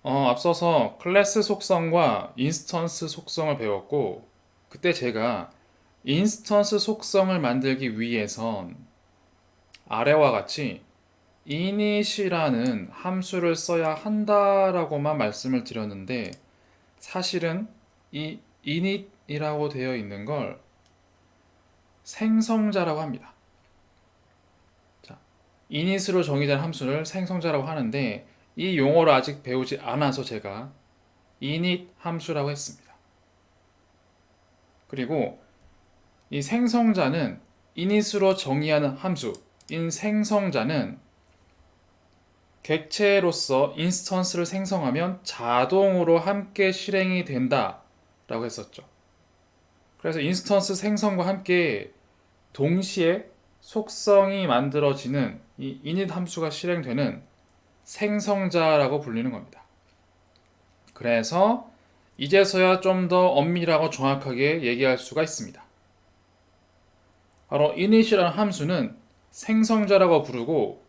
앞서서 클래스 속성과 인스턴스 속성을 배웠고, 그때 제가 인스턴스 속성을 만들기 위해선 아래와 같이 init이라는 함수를 써야 한다라고만 말씀을 드렸는데, 사실은 이 init이라고 되어 있는 걸 생성자라고 합니다. 자, init으로 정의된 함수를 생성자라고 하는데, 이 용어를 아직 배우지 않아서 제가 init 함수라고 했습니다. 그리고 이 생성자는 init으로 정의하는 함수인 생성자는 객체로서 인스턴스를 생성하면 자동으로 함께 실행이 된다 라고 했었죠. 그래서 인스턴스 생성과 함께 동시에 속성이 만들어지는 이 init 함수가 실행되는 생성자라고 불리는 겁니다. 그래서 이제서야 좀 더 엄밀하고 정확하게 얘기할 수가 있습니다. 바로 init이라는 함수는 생성자라고 부르고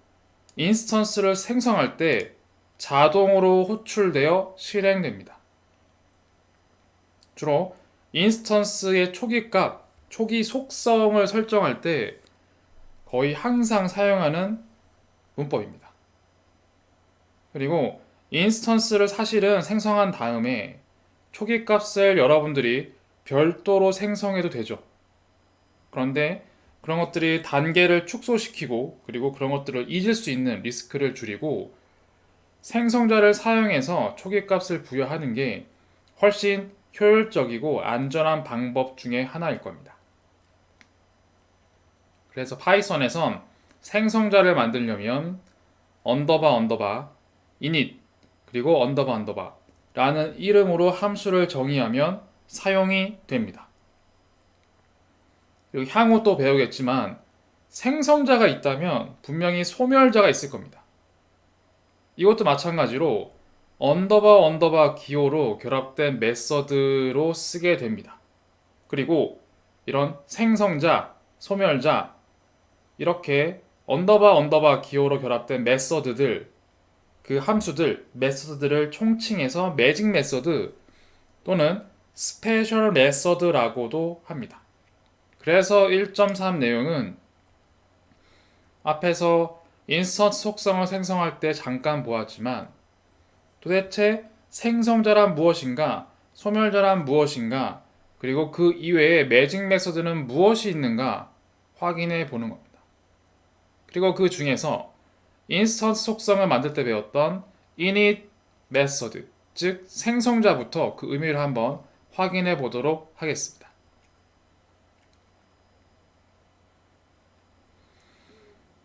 인스턴스를 생성할 때 자동으로 호출되어 실행됩니다. 주로 인스턴스의 초기 값, 초기 속성을 설정할 때 거의 항상 사용하는 문법입니다. 그리고 인스턴스를 사실은 생성한 다음에 초기 값을 여러분들이 별도로 생성해도 되죠. 그런데 그런 것들이 단계를 축소시키고 그리고 그런 것들을 잊을 수 있는 리스크를 줄이고 생성자를 사용해서 초기 값을 부여하는 게 훨씬 효율적이고 안전한 방법 중에 하나일 겁니다. 그래서 파이썬에선 생성자를 만들려면 언더바 init 그리고 언더바 라는 이름으로 함수를 정의하면 사용이 됩니다. 그리고 향후 또 배우겠지만 생성자가 있다면 분명히 소멸자가 있을 겁니다. 이것도 마찬가지로 언더바 기호로 결합된 메서드로 쓰게 됩니다. 그리고 이런 생성자, 소멸자 이렇게 언더바 기호로 결합된 메서드들 그 함수들, 메서드들을 총칭해서 매직 메서드 또는 스페셜 메서드라고도 합니다. 그래서 1.3 내용은 앞에서 인스턴스 속성을 생성할 때 잠깐 보았지만 도대체 생성자란 무엇인가, 소멸자란 무엇인가, 그리고 그 이외에 매직 메서드는 무엇이 있는가 확인해 보는 겁니다. 그리고 그 중에서 인스턴스 속성을 만들 때 배웠던 init 메서드, 즉 생성자부터 그 의미를 한번 확인해 보도록 하겠습니다.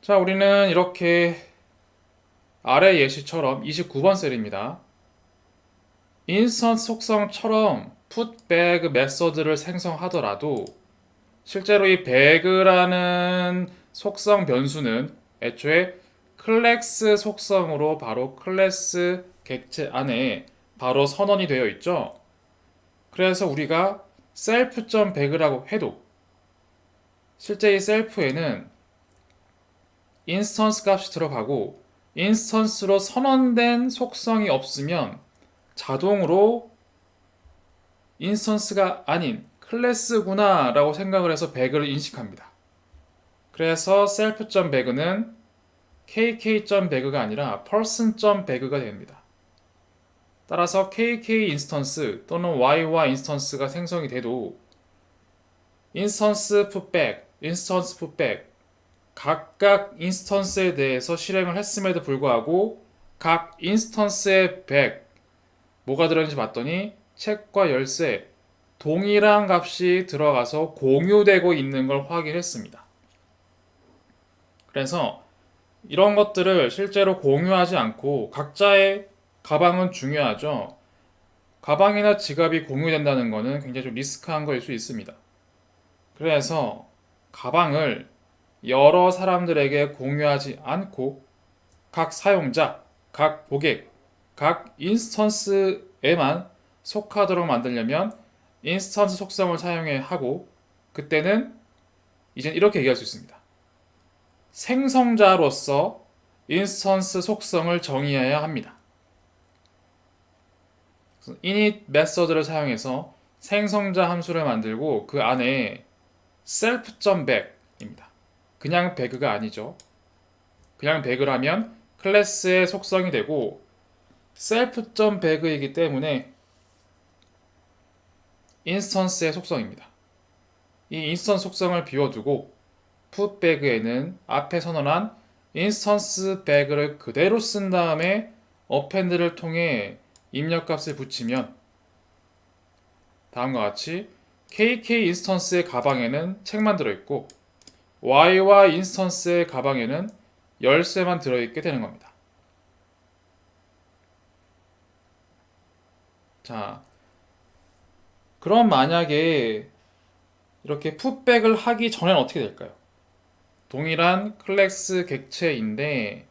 자, 우리는 이렇게 아래 예시처럼 29번 셀입니다. 인스턴스 속성처럼 putBag 메서드를 생성하더라도 실제로 이 bag라는 속성 변수는 애초에 클래스 속성으로 바로 클래스 객체 안에 바로 선언이 되어 있죠. 그래서 우리가 self.bag라고 해도 실제 이 self에는 인스턴스 값이 들어가고 인스턴스로 선언된 속성이 없으면 자동으로 인스턴스가 아닌 클래스구나 라고 생각을 해서 bag를 인식합니다. 그래서 self.bag는 kk.bag가 아니라 person.bag가 됩니다. 따라서 kk 인스턴스 또는 yy 인스턴스가 생성이 돼도 인스턴스 putback, 인스턴스 putback 각각 인스턴스에 대해서 실행을 했음에도 불구하고 각 인스턴스의 back 뭐가 들어있는지 봤더니 책과 열쇠 동일한 값이 들어가서 공유되고 있는 걸 확인했습니다. 그래서 이런 것들을 실제로 공유하지 않고 각자의 가방은 중요하죠. 가방이나 지갑이 공유된다는 것은 굉장히 좀 리스크한 거일 수 있습니다. 그래서 가방을 여러 사람들에게 공유하지 않고 각 사용자, 각 고객, 각 인스턴스에만 속하도록 만들려면 인스턴스 속성을 사용해야 하고 그때는 이젠 이렇게 얘기할 수 있습니다. 생성자로서 인스턴스 속성을 정의해야 합니다. init 메서드를 사용해서 생성자 함수를 만들고 그 안에 self.bag입니다. 그냥 배그가 아니죠. 그냥 배그를 하면 클래스의 속성이 되고 self.bag이기 때문에 인스턴스의 속성입니다. 이 인스턴스 속성을 비워두고 putbag에는 앞에 선언한 인스턴스 bag를 그대로 쓴 다음에 어펜드를 통해 입력값을 붙이면 다음과 같이 KK 인스턴스의 가방에는 책만 들어있고 YY 인스턴스의 가방에는 열쇠만 들어있게 되는 겁니다. 자, 그럼 만약에 이렇게 풋백을 하기 전엔 어떻게 될까요? 동일한 클래스 객체인데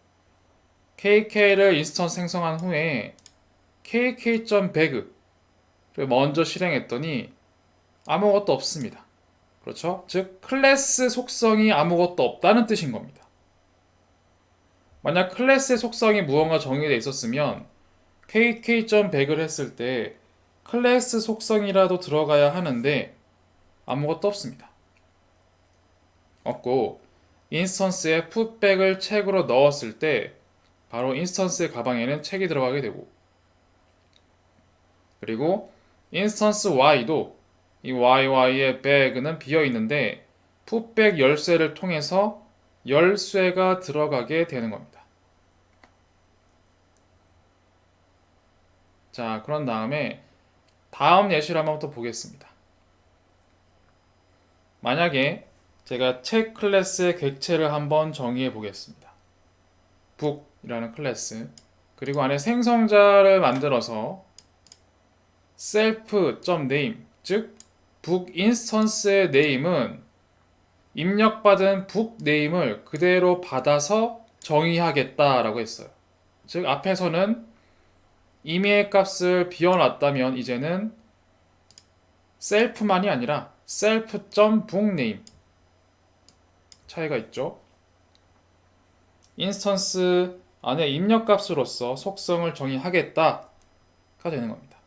KK를 인스턴스 생성한 후에 KK.bag를 먼저 실행했더니 아무것도 없습니다. 그렇죠? 즉 클래스 속성이 아무것도 없다는 뜻인 겁니다. 만약 클래스의 속성이 무언가 정의되어 있었으면 KK.bag을 했을 때 클래스 속성이라도 들어가야 하는데 아무것도 없습니다. 없고 인스턴스에 putbag을 책으로 넣었을 때 바로 인스턴스의 가방에는 책이 들어가게 되고 그리고 인스턴스 y도 이 YY의 bag는 비어 있는데 putbag 열쇠를 통해서 열쇠가 들어가게 되는 겁니다. 자, 그런 다음에 다음 예시를 한번 또 보겠습니다. 만약에 제가 책 클래스의 객체를 한번 정의해 보겠습니다. book이라는 클래스 그리고 안에 생성자를 만들어서 self.name 즉 book 인스턴스의 name은 입력받은 book name을 그대로 받아서 정의하겠다라고 했어요. 즉 앞에서는 임의의 값을 비워놨다면 이제는 self만이 아니라 self.bookname 차이가 있죠. 인스턴스 안에 입력값으로서 속성을 정의하겠다가 되는 겁니다.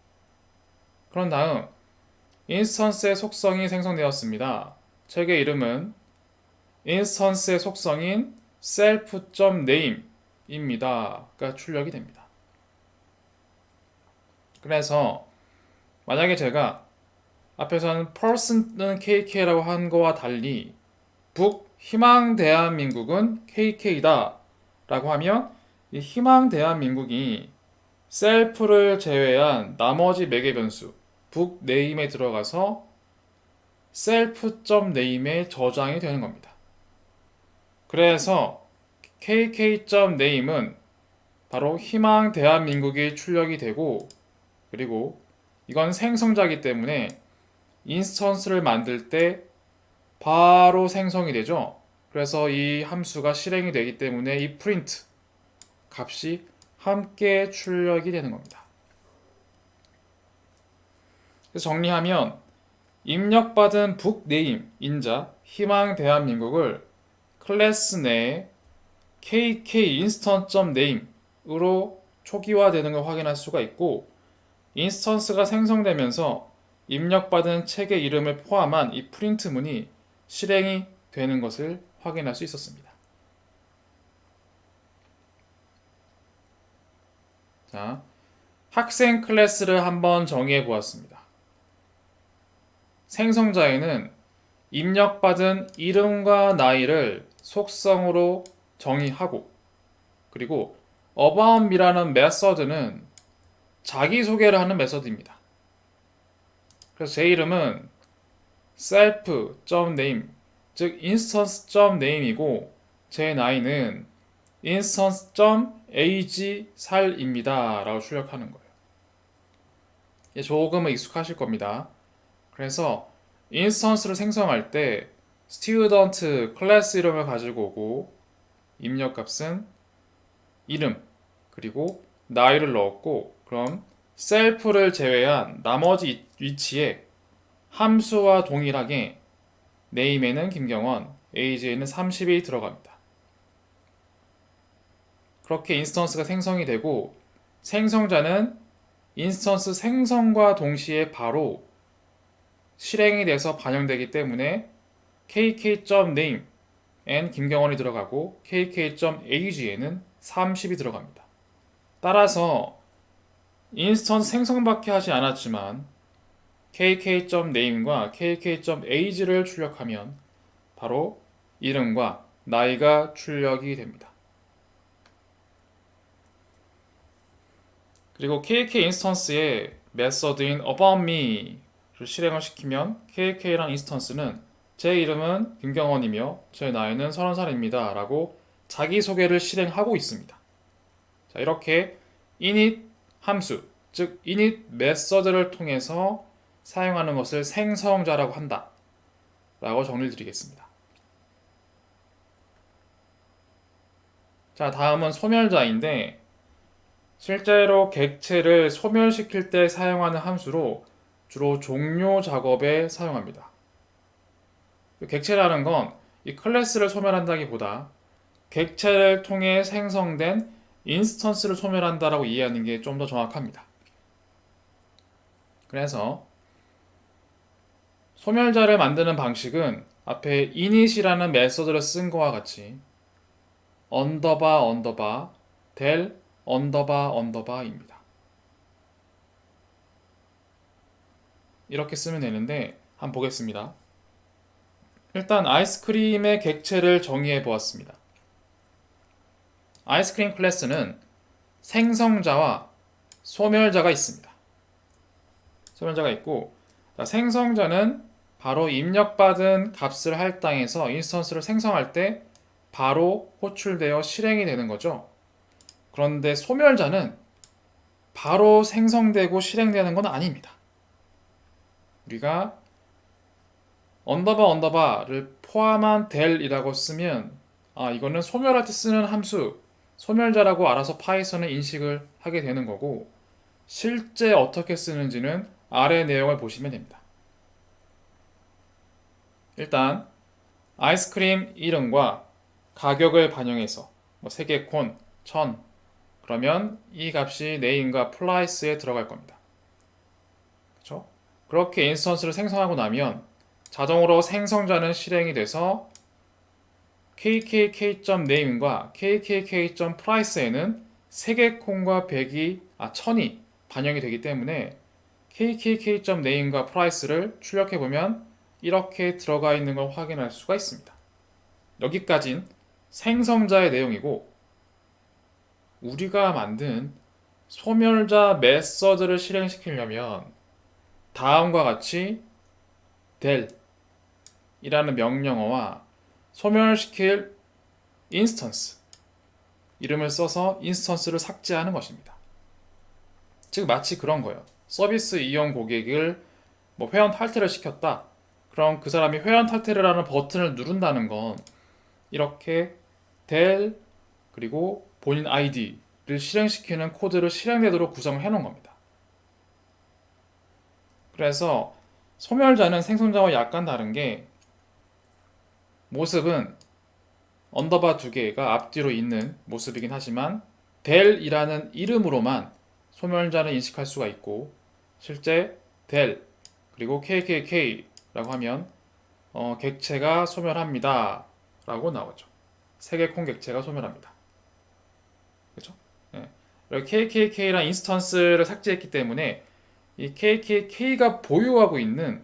그런 다음 인스턴스의 속성이 생성되었습니다. 책의 이름은 인스턴스의 속성인 self.name입니다.가 출력이 됩니다. 그래서 만약에 제가 앞에서는 person은 KK라고 한 거와 달리 북 희망 대한민국은 KK다 라고 하면 이 희망 대한민국이 셀프를 제외한 나머지 매개 변수 북 네임에 들어가서 self.name에 저장이 되는 겁니다. 그래서 kk.name은 바로 희망 대한민국이 출력이 되고 그리고 이건 생성자이기 때문에 인스턴스를 만들 때 바로 생성이 되죠. 그래서 이 함수가 실행이 되기 때문에 이 print 값이 함께 출력이 되는 겁니다. 그래서 정리하면 입력받은 북 네임 인자 희망 대한민국을 클래스 내에 kk instant.name으로 초기화되는 걸 확인할 수가 있고 인스턴스가 생성되면서 입력받은 책의 이름을 포함한 이 프린트 문이 실행이 되는 것을 확인할 수 있었습니다. 자, 학생 클래스를 한번 정의해 보았습니다. 생성자에는 입력받은 이름과 나이를 속성으로 정의하고 그리고 aboutme라는 메서드는 자기소개를 하는 메서드입니다. 그래서 제 이름은 self.name 즉 instance.name이고 제 나이는 instance.age 살입니다 라고 출력하는 거예요. 조금은 익숙하실 겁니다. 그래서 인스턴스를 생성할 때 student 클래스 이름을 가지고 오고 입력값은 이름 그리고 나이를 넣었고 그럼 self를 제외한 나머지 위치에 함수와 동일하게 name에는 김경원, age에는 30이 들어갑니다. 그렇게 인스턴스가 생성이 되고 생성자는 인스턴스 생성과 동시에 바로 실행이 돼서 반영되기 때문에 kk.name n 김경원이 들어가고 kk.age에는 30이 들어갑니다. 따라서 인스턴스 생성밖에 하지 않았지만 kk.name과 kk.age를 출력하면 바로 이름과 나이가 출력이 됩니다. 그리고 kk 인스턴스에 메서드인 aboutme를 실행을 시키면 kk랑 인스턴스는 제 이름은 김경원이며 제 나이는 30살입니다 라고 자기소개를 실행하고 있습니다. 자, 이렇게 init 함수, 즉 init 메서드를 통해서 사용하는 것을 생성자라고 한다 라고 정리를 드리겠습니다. 자, 다음은 소멸자인데 실제로 객체를 소멸시킬 때 사용하는 함수로 주로 종료 작업에 사용합니다. 객체라는 건 이 클래스를 소멸한다기보다 객체를 통해 생성된 인스턴스를 소멸한다라고 이해하는 게 좀 더 정확합니다. 그래서 소멸자를 만드는 방식은 앞에 init이라는 메서드를 쓴 거와 같이 언더바 언더바 델 언더바 언더바입니다. 이렇게 쓰면 되는데 한번 보겠습니다. 일단 아이스크림의 객체를 정의해 보았습니다. 아이스크림 클래스는 생성자와 소멸자가 있습니다. 소멸자가 있고 생성자는 바로 입력받은 값을 할당해서 인스턴스를 생성할 때 바로 호출되어 실행이 되는 거죠. 그런데 소멸자는 바로 생성되고 실행되는 건 아닙니다. 우리가 언더바 언더바를 포함한 del이라고 쓰면 이거는 소멸할 때 쓰는 함수, 소멸자라고 알아서 파이썬은 인식을 하게 되는 거고 실제 어떻게 쓰는지는 아래 내용을 보시면 됩니다. 일단 아이스크림 이름과 가격을 반영해서 세개콘, 1000 그러면 이 값이 name과 price에 들어갈 겁니다. 그렇죠? 그렇게 인스턴스를 생성하고 나면 자동으로 생성자는 실행이 돼서 kkk.name과 kkk.price에는 세개콘과 1000이 반영이 되기 때문에 kkk.name과 price를 출력해보면 이렇게 들어가 있는 걸 확인할 수가 있습니다. 여기까진 생성자의 내용이고 우리가 만든 소멸자 메서드를 실행시키려면 다음과 같이 del 이라는 명령어와 소멸시킬 인스턴스 이름을 써서 인스턴스를 삭제하는 것입니다. 즉 마치 그런 거예요. 서비스 이용 고객을 회원 탈퇴를 시켰다. 그럼 그 사람이 회원 탈퇴를 하는 버튼을 누른다는 건 이렇게 del 그리고 본인 아이디를 실행시키는 코드를 실행되도록 구성을 해놓은 겁니다. 그래서 소멸자는 생성자와 약간 다른 게 모습은 언더바 2개가 앞뒤로 있는 모습이긴 하지만 del이라는 이름으로만 소멸자는 인식할 수가 있고 실제 del 그리고 kkk 라고 하면 객체가 소멸합니다 라고 나오죠. 세개콘 객체가 소멸합니다. 그렇죠? 네. kkk랑 인스턴스를 삭제했기 때문에 이 kkk가 보유하고 있는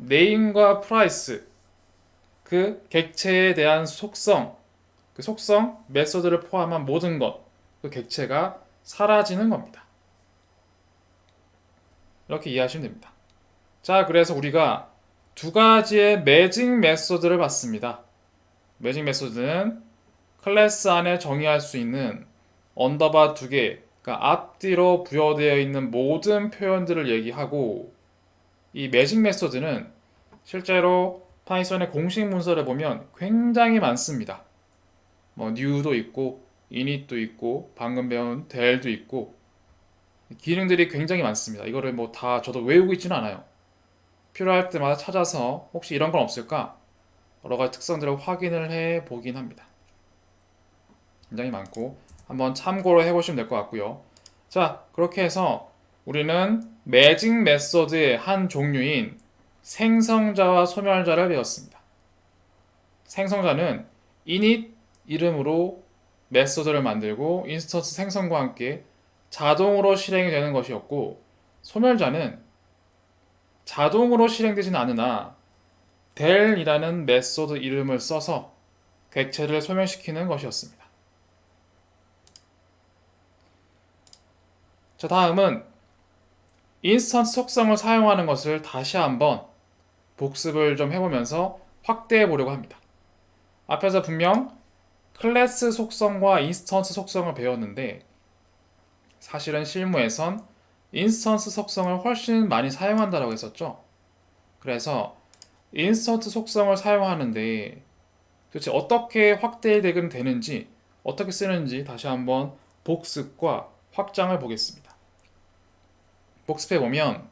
name과 price 그 객체에 대한 속성, 그 속성, 메서드를 포함한 모든 것, 그 객체가 사라지는 겁니다. 이렇게 이해하시면 됩니다. 자, 그래서 우리가 두 가지의 매직 메서드를 봤습니다. 매직 메서드는 클래스 안에 정의할 수 있는 언더바 2개, 그러니까 앞뒤로 부여되어 있는 모든 표현들을 얘기하고 이 매직 메서드는 실제로 파이썬의 공식 문서를 보면 굉장히 많습니다. new도 있고 init도 있고 방금 배운 del도 있고 기능들이 굉장히 많습니다. 이거를 다 저도 외우고 있지는 않아요. 필요할 때마다 찾아서 혹시 이런 건 없을까? 여러 가지 특성들을 확인을 해 보긴 합니다. 굉장히 많고 한번 참고로 해보시면 될 것 같고요. 자, 그렇게 해서 우리는 매직 메소드의 한 종류인 생성자와 소멸자를 배웠습니다. 생성자는 init 이름으로 메소드를 만들고 인스턴스 생성과 함께 자동으로 실행이 되는 것이었고, 소멸자는 자동으로 실행되지는 않으나 del이라는 메소드 이름을 써서 객체를 소멸시키는 것이었습니다. 자, 다음은 인스턴스 속성을 사용하는 것을 다시 한번 복습을 좀 해보면서 확대해 보려고 합니다. 앞에서 분명 클래스 속성과 인스턴스 속성을 배웠는데, 사실은 실무에선 인스턴스 속성을 훨씬 많이 사용한다고 했었죠. 그래서 인스턴스 속성을 사용하는데 도대체 어떻게 확대되긴 되는지, 어떻게 쓰는지 다시 한번 복습과 확장을 보겠습니다. 복습해보면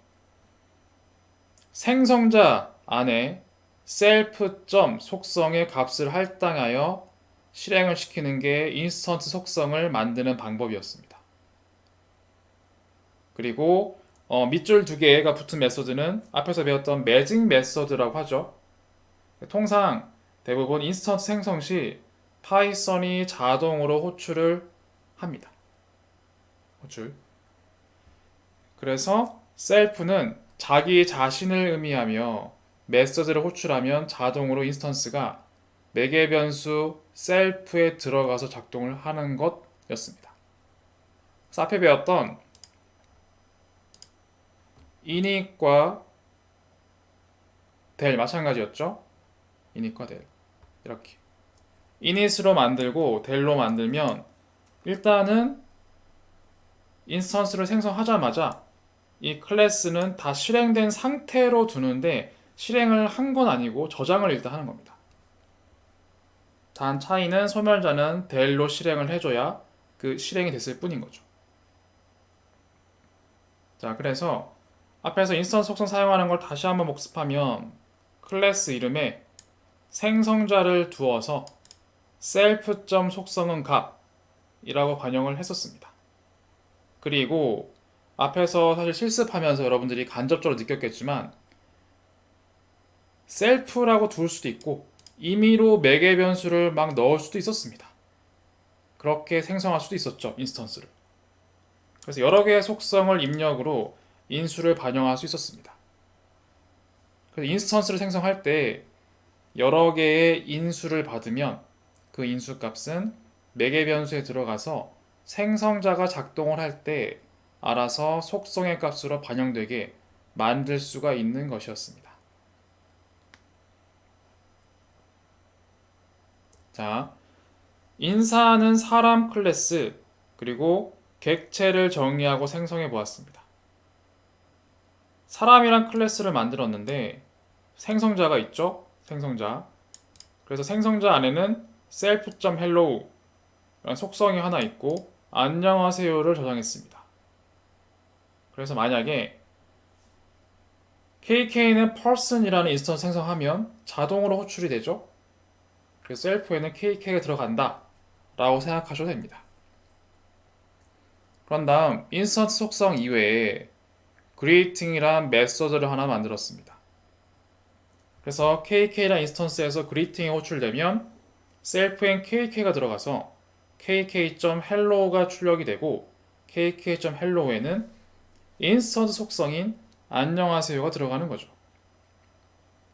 생성자 안에 셀프 속성의 값을 할당하여 실행을 시키는 게 인스턴스 속성을 만드는 방법이었습니다. 그리고 밑줄 두 개가 붙은 메소드는 앞에서 배웠던 매직 메소드라고 하죠. 통상 대부분 인스턴스 생성 시 파이썬이 자동으로 호출을 합니다. 호출. 그래서 셀프는 자기 자신을 의미하며 메소드를 호출하면 자동으로 인스턴스가 매개 변수 셀프에 들어가서 작동을 하는 것이었습니다. 그래서 앞에 배웠던 init과 del 마찬가지였죠. init과 del 이렇게 init으로 만들고 del로 만들면 일단은 인스턴스를 생성하자마자 이 클래스는 다 실행된 상태로 두는데, 실행을 한 건 아니고 저장을 일단 하는 겁니다. 단 차이는 소멸자는 del로 실행을 해줘야 그 실행이 됐을 뿐인 거죠. 자, 그래서 앞에서 인스턴스 속성 사용하는 걸 다시 한번 복습하면 클래스 이름에 생성자를 두어서 self. 속성은 값이라고 반영을 했었습니다. 그리고 앞에서 사실 실습하면서 여러분들이 간접적으로 느꼈겠지만 셀프라고 둘 수도 있고 임의로 매개 변수를 막 넣을 수도 있었습니다. 그렇게 생성할 수도 있었죠, 인스턴스를. 그래서 여러 개의 속성을 입력으로 인수를 반영할 수 있었습니다. 그래서 인스턴스를 생성할 때 여러 개의 인수를 받으면 그 인수 값은 매개 변수에 들어가서 생성자가 작동을 할 때 알아서 속성의 값으로 반영되게 만들 수가 있는 것이었습니다. 자, 인사는 사람 클래스, 그리고 객체를 정의하고 생성해 보았습니다. 사람이란 클래스를 만들었는데 생성자가 있죠? 생성자. 그래서 생성자 안에는 self.hello 라는 속성이 하나 있고 안녕하세요를 저장했습니다. 그래서 만약에 KK는 person이라는 인스턴스 생성하면 자동으로 호출이 되죠? 그래서 셀프에는 KK가 들어간다 라고 생각하셔도 됩니다. 그런 다음 인스턴스 속성 이외에 greeting이란 메소드를 하나 만들었습니다. 그래서 KK란 인스턴스에서 greeting이 호출되면 셀프엔 KK가 들어가서 kk.hello가 출력이 되고 kk.hello에는 인스턴스 속성인 안녕하세요가 들어가는 거죠.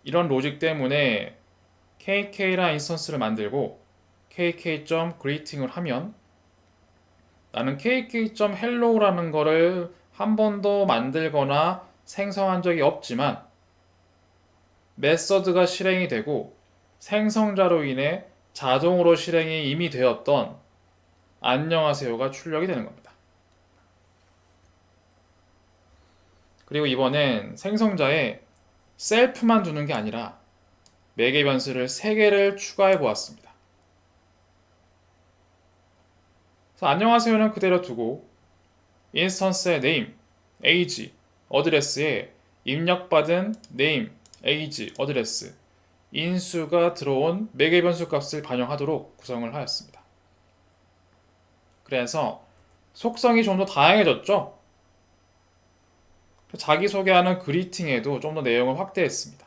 이런 로직 때문에 kk란 인스턴스를 만들고 kk.greeting을 하면 나는 kk.hello라는 거를 한 번도 만들거나 생성한 적이 없지만 메서드가 실행이 되고 생성자로 인해 자동으로 실행이 이미 되었던 안녕하세요가 출력이 되는 겁니다. 그리고 이번엔 생성자에 셀프만 두는 게 아니라 매개 변수를 3개를 추가해 보았습니다. 그래서 안녕하세요는 그대로 두고 인스턴스의 name, age, 어드레스에 입력받은 name, age, 어드레스, 인수가 들어온 매개 변수 값을 반영하도록 구성을 하였습니다. 그래서 속성이 좀 더 다양해졌죠? 자기소개하는 그리팅에도 좀 더 내용을 확대했습니다.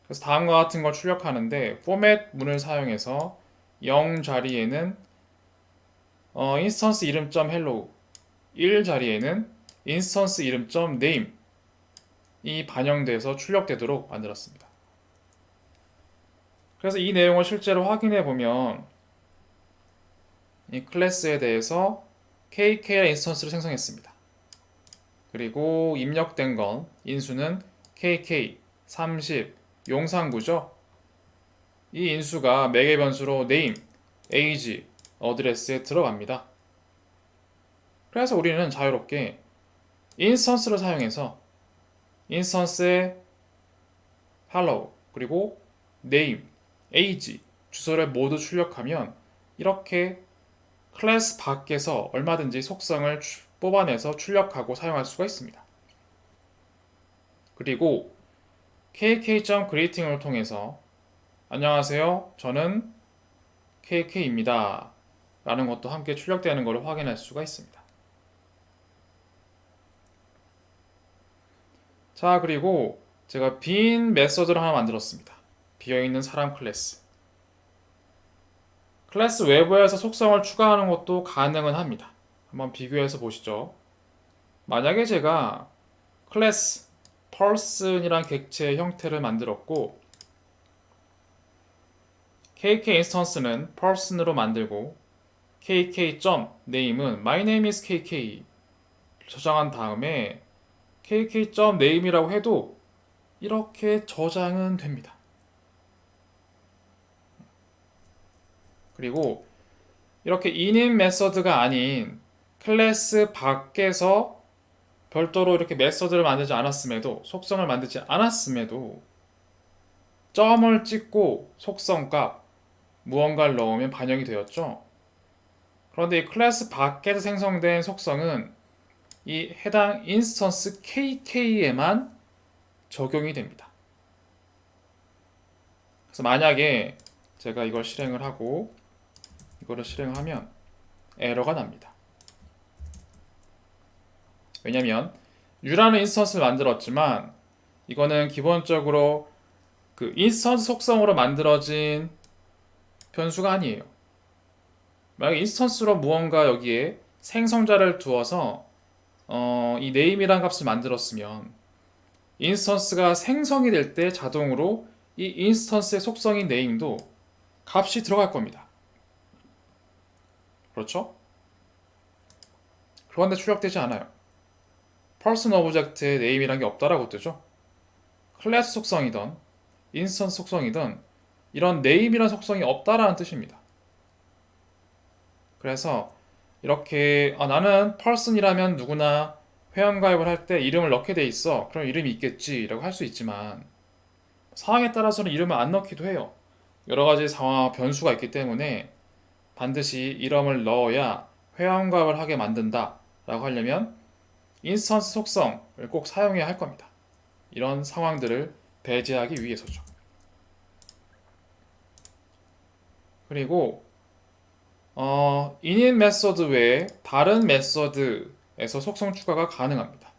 그래서 다음과 같은 걸 출력하는데 포맷 문을 사용해서 0 자리에는 인스턴스 이름.hello, 1 자리에는 인스턴스 이름.name 이 반영돼서 출력되도록 만들었습니다. 그래서 이 내용을 실제로 확인해 보면 이 클래스에 대해서 KK의 인스턴스를 생성했습니다. 그리고 입력된 건 인수는 KK 30 용산구죠. 이 인수가 매개 변수로 name, age, address에 들어갑니다. 그래서 우리는 자유롭게 인스턴스를 사용해서 인스턴스에 hello 그리고 name, age, 주소를 모두 출력하면 이렇게 클래스 밖에서 얼마든지 속성을 뽑아내서 출력하고 사용할 수가 있습니다. 그리고 kk.greeting을 통해서 안녕하세요, 저는 KK입니다 라는 것도 함께 출력되는 것을 확인할 수가 있습니다. 자, 그리고 제가 빈 메서드를 하나 만들었습니다. 비어있는 사람 클래스. 클래스 외부에서 속성을 추가하는 것도 가능은 합니다. 한번 비교해서 보시죠. 만약에 제가 클래스 person이란 객체의 형태를 만들었고 kk 인스턴스는 person으로 만들고 kk.name은 my name is kk 저장한 다음에 kk.name이라고 해도 이렇게 저장은 됩니다. 그리고 이렇게 init 메서드가 아닌 클래스 밖에서 별도로 이렇게 메서드를 만들지 않았음에도 속성을 만들지 않았음에도 점을 찍고 속성값 무언가를 넣으면 반영이 되었죠. 그런데 이 클래스 밖에서 생성된 속성은 이 해당 인스턴스 KK에만 적용이 됩니다. 그래서 만약에 제가 이걸 실행을 하고 이거를 실행하면 에러가 납니다. 왜냐면 U라는 인스턴스를 만들었지만 이거는 기본적으로 그 인스턴스 속성으로 만들어진 변수가 아니에요. 만약 인스턴스로 무언가 여기에 생성자를 두어서 이 name이라는 값을 만들었으면 인스턴스가 생성이 될 때 자동으로 이 인스턴스의 속성인 name도 값이 들어갈 겁니다. 그렇죠? 그런데 출력되지 않아요. person object에 name이란 게 없다라고 뜨죠. 클래스 속성이든 인스턴스 속성이든 이런 name이란 속성이 없다라는 뜻입니다. 그래서 이렇게 나는 person이라면 누구나 회원가입을 할 때 이름을 넣게 돼 있어. 그럼 이름이 있겠지 라고 할 수 있지만 상황에 따라서는 이름을 안 넣기도 해요. 여러 가지 상황 변수가 있기 때문에 반드시 이름을 넣어야 회원가입을 하게 만든다 라고 하려면 인스턴스 속성을 꼭 사용해야 할 겁니다. 이런 상황들을 배제하기 위해서죠. 그리고 init 메서드 외에 다른 메서드에서 속성 추가가 가능합니다.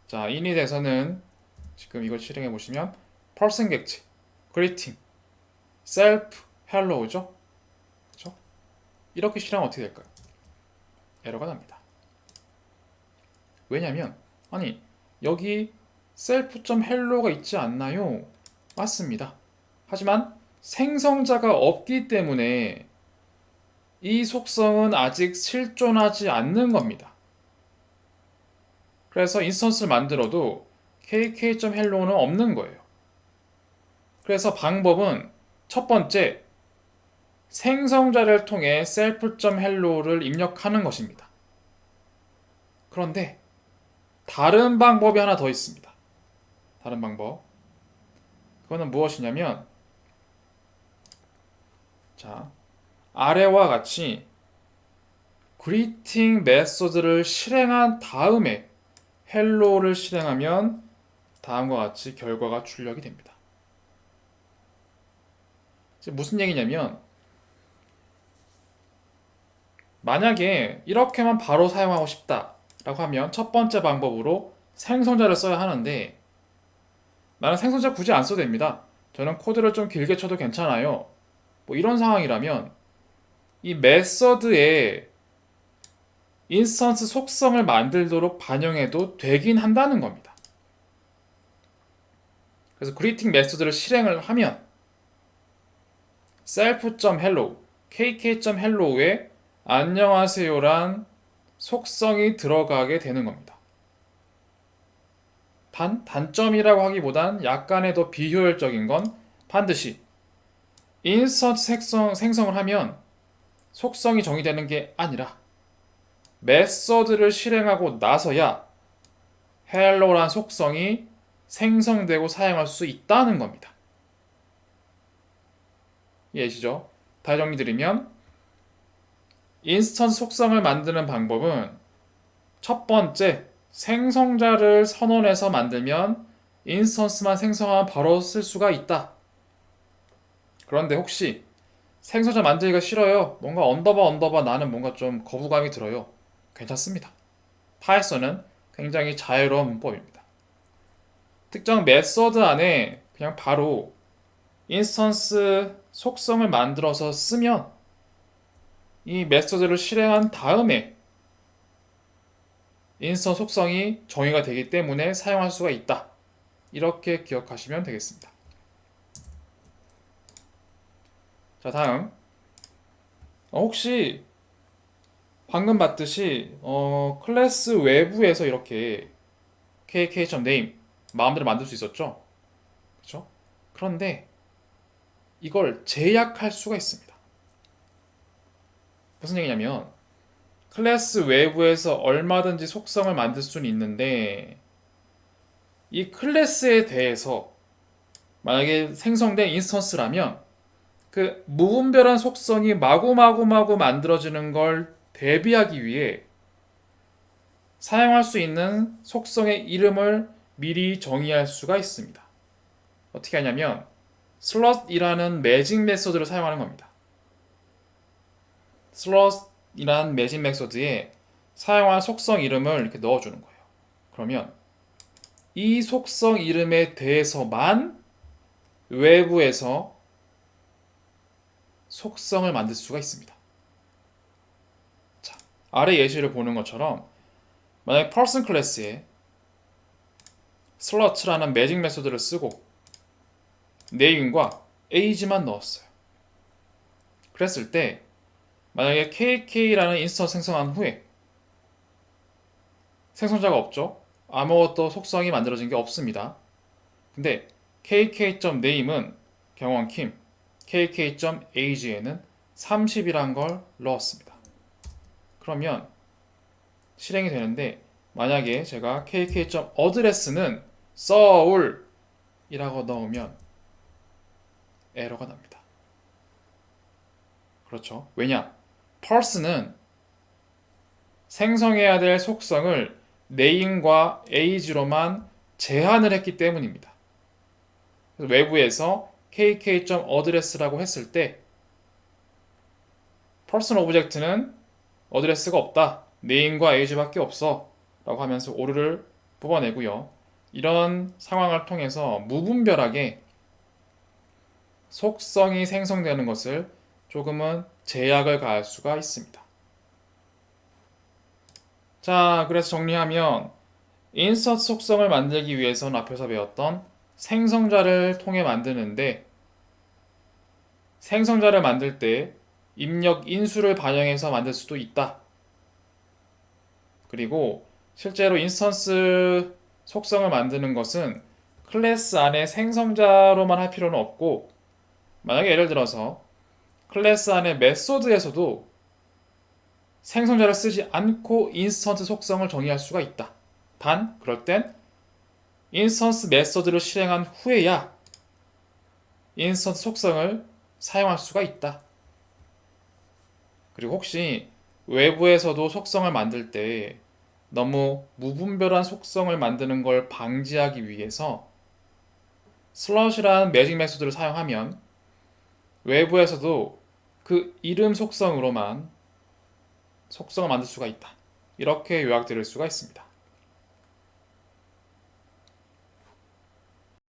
자, init에서는 지금 이걸 실행해 보시면 person 객체, greeting, self, hello죠. 그렇죠? 이렇게 실행하면 어떻게 될까요? 에러가 납니다. 왜냐면 아니 여기 self.hello가 있지 않나요? 맞습니다. 하지만 생성자가 없기 때문에 이 속성은 아직 실존하지 않는 겁니다. 그래서 인스턴스를 만들어도 kk.hello는 없는 거예요. 그래서 방법은 첫 번째, 생성자를 통해 self.hello를 입력하는 것입니다. 그런데 다른 방법이 하나 더 있습니다. 다른 방법. 그거는 무엇이냐면 자, 아래와 같이 greeting 메소드를 실행한 다음에 hello를 실행하면 다음과 같이 결과가 출력이 됩니다. 무슨 얘기냐면 만약에 이렇게만 바로 사용하고 싶다 라고 하면 첫 번째 방법으로 생성자를 써야 하는데 나는 생성자 굳이 안 써도 됩니다. 저는 코드를 좀 길게 쳐도 괜찮아요. 뭐 이런 상황이라면 이 메서드에 인스턴스 속성을 만들도록 반영해도 되긴 한다는 겁니다. 그래서 greeting 메소드를 실행을 하면 self.hello, kk.hello에 안녕하세요란 속성이 들어가게 되는 겁니다. 단점이라고 하기보단 약간의 더 비효율적인 건 반드시 인스턴스 생성을 하면 속성이 정의되는 게 아니라 메서드를 실행하고 나서야 hello란 속성이 생성되고 사용할 수 있다는 겁니다. 이해되시죠? 다시 정리드리면 인스턴스 속성을 만드는 방법은 첫 번째, 생성자를 선언해서 만들면 인스턴스만 생성하면 바로 쓸 수가 있다. 그런데 혹시 생성자 만들기가 싫어요. 뭔가 언더바 나는 뭔가 좀 거부감이 들어요. 괜찮습니다. 파이썬은 굉장히 자유로운 문법입니다. 특정 메서드 안에 그냥 바로 인스턴스 속성을 만들어서 쓰면 이 메서드를 실행한 다음에 인스턴스 속성이 정의가 되기 때문에 사용할 수가 있다. 이렇게 기억하시면 되겠습니다. 자, 다음 혹시 방금 봤듯이 클래스 외부에서 이렇게 kk.name 마음대로 만들 수 있었죠? 그렇죠? 그런데 이걸 제약할 수가 있습니다. 무슨 얘기냐면 클래스 외부에서 얼마든지 속성을 만들 수는 있는데 이 클래스에 대해서 만약에 생성된 인스턴스라면 그 무분별한 속성이 마구마구 만들어지는 걸 대비하기 위해 사용할 수 있는 속성의 이름을 미리 정의할 수가 있습니다. 어떻게 하냐면 slot이라는 매직 메소드를 사용하는 겁니다. slot이라는 매직 메소드에 사용할 속성 이름을 이렇게 넣어주는 거예요. 그러면 이 속성 이름에 대해서만 외부에서 속성을 만들 수가 있습니다. 자, 아래 예시를 보는 것처럼 만약에 person 클래스에 slot라는 매직 메소드를 쓰고 name과 age만 넣었어요. 그랬을 때 만약에 kk라는 인스턴스 생성한 후에 생성자가 없죠. 아무것도 속성이 만들어진 게 없습니다. 근데 kk.name은 경원킴, kk.age에는 30이란 걸 넣었습니다. 그러면 실행이 되는데 만약에 제가 kk.address는 서울이라고 넣으면 에러가 납니다. 그렇죠? 왜냐? person은 생성해야 될 속성을 name과 age로만 제한을 했기 때문입니다. 외부에서 kk.address라고 했을 때 person 오브젝트는 어드레스가 없다. name과 age밖에 없어. 라고 하면서 오류를 뽑아내고요. 이런 상황을 통해서 무분별하게 속성이 생성되는 것을 조금은 제약을 가할 수가 있습니다. 자, 그래서 정리하면 인서트 속성을 만들기 위해서는 앞에서 배웠던 생성자를 통해 만드는데 생성자를 만들 때 입력 인수를 반영해서 만들 수도 있다. 그리고 실제로 인스턴스 속성을 만드는 것은 클래스 안에 생성자로만 할 필요는 없고 만약에 예를 들어서 클래스 안에 메소드에서도 생성자를 쓰지 않고 인스턴스 속성을 정의할 수가 있다. 단, 그럴 땐 인스턴스 메소드를 실행한 후에야 인스턴스 속성을 사용할 수가 있다. 그리고 혹시 외부에서도 속성을 만들 때 너무 무분별한 속성을 만드는 걸 방지하기 위해서 슬롯이라는 매직 메소드를 사용하면 외부에서도 그 이름 속성으로만 속성을 만들 수가 있다. 이렇게 요약드릴 수가 있습니다.